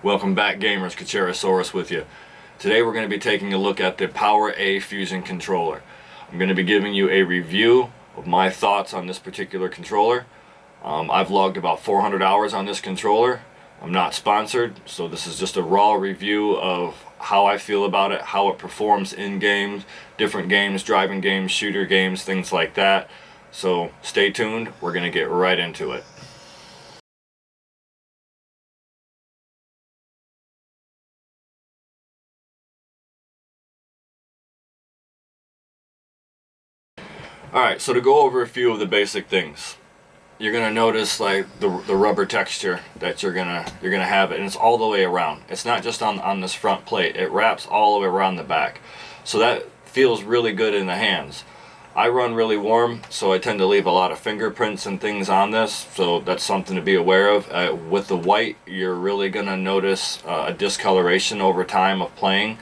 Welcome back, gamers. Kacherosaurus with you. Today we're going to be taking a look at the powerA Fusion controller. I'm going to be giving you a review of my thoughts on this particular controller. I've logged about 400 hours on this controller. I'm not sponsored, so this is just a raw review of how I feel about it, how it performs in games, different games, driving games, shooter games, things like that. So stay tuned, we're going to get right into it. Alright, so to go over a few of the basic things. You're gonna notice like the rubber texture that you're gonna have it, and it's all the way around. It's not just on this front plate, it wraps all the way around the back. So that feels really good in the hands. I run really warm, so I tend to leave a lot of fingerprints and things on this, so that's something to be aware of. With the white, you're really gonna notice a discoloration over time of playing.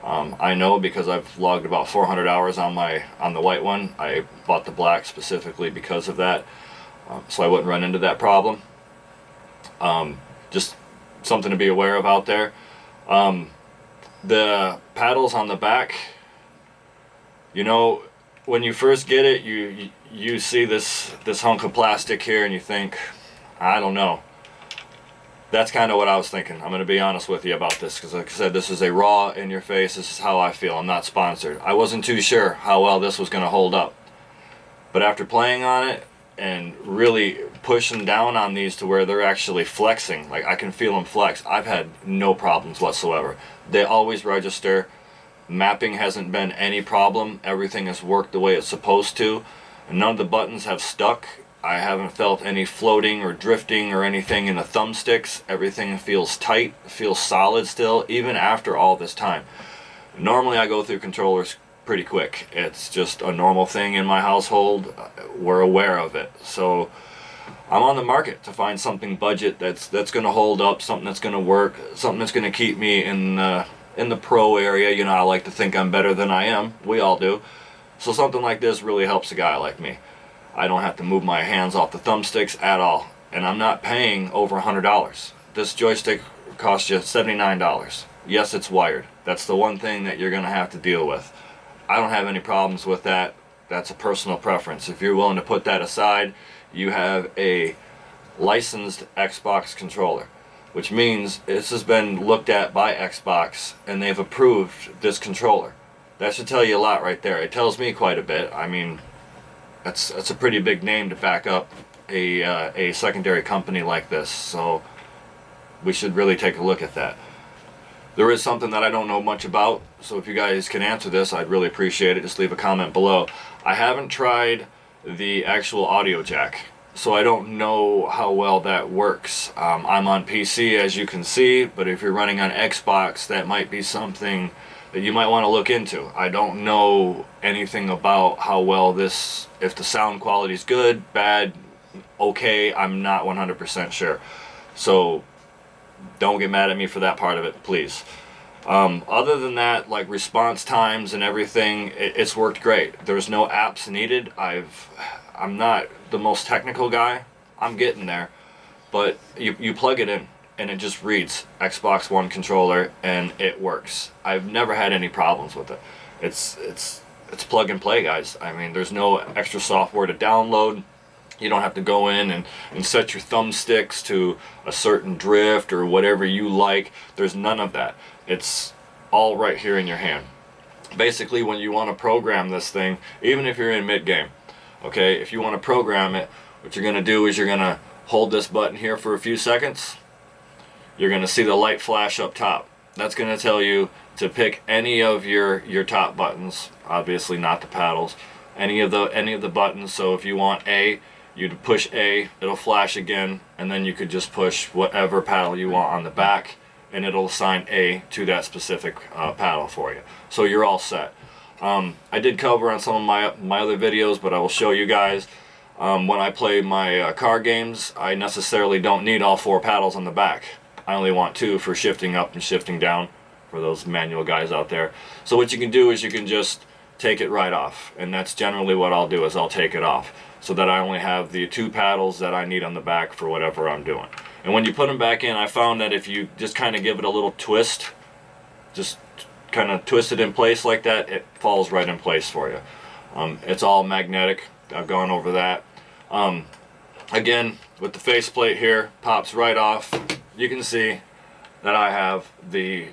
I know because I've logged about 400 hours on the white one. I bought the black specifically because of that, so I wouldn't run into that problem. Just something to be aware of out there. The paddles on the back, you know, when you first get it, you see this hunk of plastic here and you think, I don't know. That's kind of what I was thinking. I'm going to be honest with you about this because, like I said, this is a raw in your face. This is how I feel. I'm not sponsored. I wasn't too sure how well this was going to hold up. But after playing on it and really pushing down on these to where they're actually flexing, like I can feel them flex, I've had no problems whatsoever. They always register. Mapping hasn't been any problem. Everything has worked the way it's supposed to. And none of the buttons have stuck. I haven't felt any floating or drifting or anything in the thumbsticks. Everything feels tight, feels solid still, even after all this time. Normally I go through controllers pretty quick. It's just a normal thing in my household. We're aware of it. So I'm on the market to find something budget that's going to hold up, something that's going to work, something that's going to keep me in the pro area. You know, I like to think I'm better than I am. We all do. So something like this really helps a guy like me. I don't have to move my hands off the thumbsticks at all. And I'm not paying over $100. This joystick costs you $79. Yes, it's wired. That's the one thing that you're going to have to deal with. I don't have any problems with that. That's a personal preference. If you're willing to put that aside, you have a licensed Xbox controller, which means this has been looked at by Xbox and they've approved this controller. That should tell you a lot right there. It tells me quite a bit. I mean, that's a pretty big name to back up a secondary company like this, so we should really take a look at that. There is something that I don't know much about, so if you guys can answer this, I'd really appreciate it. Just leave a comment below. I haven't tried the actual audio jack, so I don't know how well that works. I'm on PC, as you can see, but if you're running on Xbox, that might be something that you might want to look into. I don't know anything about how well this, if the sound quality is good, bad, okay, I'm not 100% sure. So don't get mad at me for that part of it, please. Other than that, like response times and everything, it's worked great. There's no apps needed. I'm not the most technical guy. I'm getting there. But you plug it in and it just reads Xbox One controller and it works. I've never had any problems with it. It's plug and play, guys. I mean, there's no extra software to download. You don't have to go in and set your thumbsticks to a certain drift or whatever you like. There's none of that. It's all right here in your hand. Basically, when you want to program this thing, even if you're in mid-game, okay, if you want to program it, what you're going to do is you're going to hold this button here for a few seconds. You're going to see the light flash up top. That's going to tell you to pick any of your top buttons, obviously not the paddles, any of the buttons. So if you want A, you'd push A, it'll flash again, and then you could just push whatever paddle you want on the back, and it'll assign A to that specific paddle for you. So you're all set. I did cover on some of my other videos, but I will show you guys. When I play my car games, I necessarily don't need all 4 paddles on the back. I only want 2 for shifting up and shifting down for those manual guys out there. So what you can do is you can just take it right off, and that's generally what I'll do, is I'll take it off so that I only have the 2 paddles that I need on the back for whatever I'm doing. And when you put them back in, I found that if you just kind of give it a little twist, just kind of twist it in place like that, it falls right in place for you. It's all magnetic. I've gone over that. Again, with the faceplate here, pops right off. You can see that I have the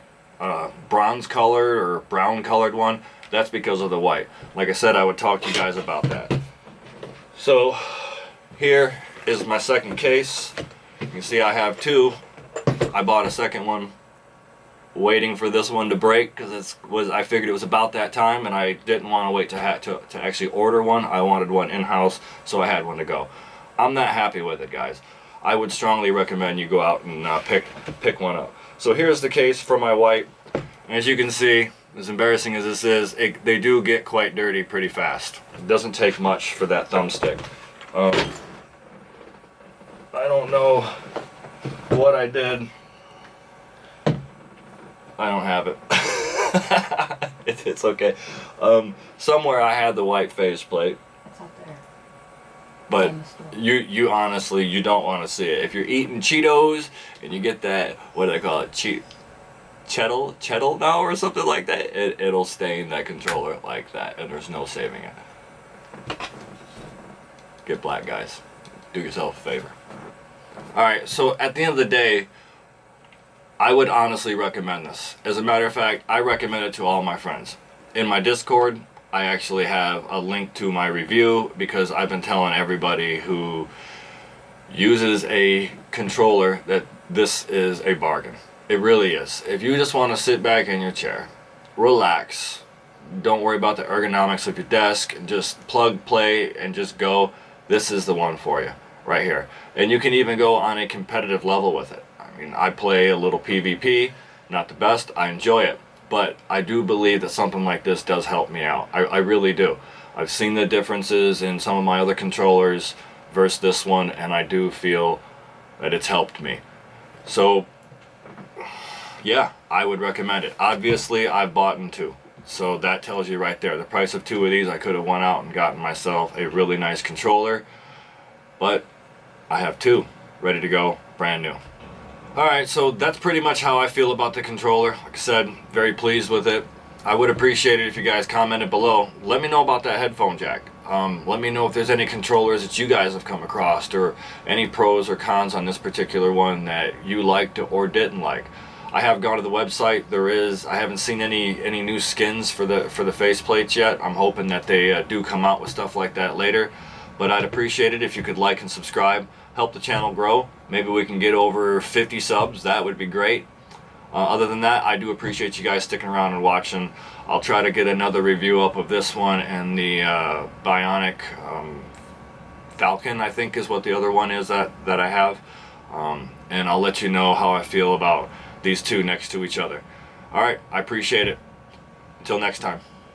bronze colored or brown colored one. That's because of the white. Like I said, I would talk to you guys about that. So here is my second case. You can see I have two. I bought a second one waiting for this one to break because I figured it was about that time, and I didn't want to wait to actually order one. I wanted one in-house, so I had one to go. I'm not happy with it, guys. I would strongly recommend you go out and pick one up. So here's the case for my white. As you can see, as embarrassing as this is, they do get quite dirty pretty fast. It doesn't take much for that thumbstick. I don't know what I did. I don't have it. It's okay. Somewhere I had the white faceplate. It's up there. But you honestly, you don't want to see it. If you're eating Cheetos and you get that, what do they call it? Chettle now or something like that, it'll stain that controller like that, and there's no saving it. Get black, guys. Do yourself a favor. Alright, so at the end of the day, I would honestly recommend this. As a matter of fact, I recommend it to all my friends. In my Discord, I actually have a link to my review because I've been telling everybody who uses a controller that this is a bargain. It really is. If you just want to sit back in your chair, relax, don't worry about the ergonomics of your desk, and just plug, play, and just go, this is the one for you right here. And you can even go on a competitive level with it. I mean, I play a little PvP, not the best, I enjoy it, but I do believe that something like this does help me out. I really do. I've seen the differences in some of my other controllers versus this one, and I do feel that it's helped me. So, yeah, I would recommend it. Obviously, I've bought two, so that tells you right there. The price of two of these, I could have went out and gotten myself a really nice controller, but I have two ready to go, brand new. Alright, so that's pretty much how I feel about the controller. Like I said, very pleased with it. I would appreciate it if you guys commented below. Let me know about that headphone jack. Let me know if there's any controllers that you guys have come across, or any pros or cons on this particular one that you liked or didn't like. I have gone to the website. I haven't seen any new skins for the faceplates yet. I'm hoping that they do come out with stuff like that later. But I'd appreciate it if you could like and subscribe. Help the channel grow. Maybe we can get over 50 subs. That would be great. Other than that, I do appreciate you guys sticking around and watching. I'll try to get another review up of this one and the Bionic Falcon, I think is what the other one is that I have. And I'll let you know how I feel about these two next to each other. Alright, I appreciate it. Until next time.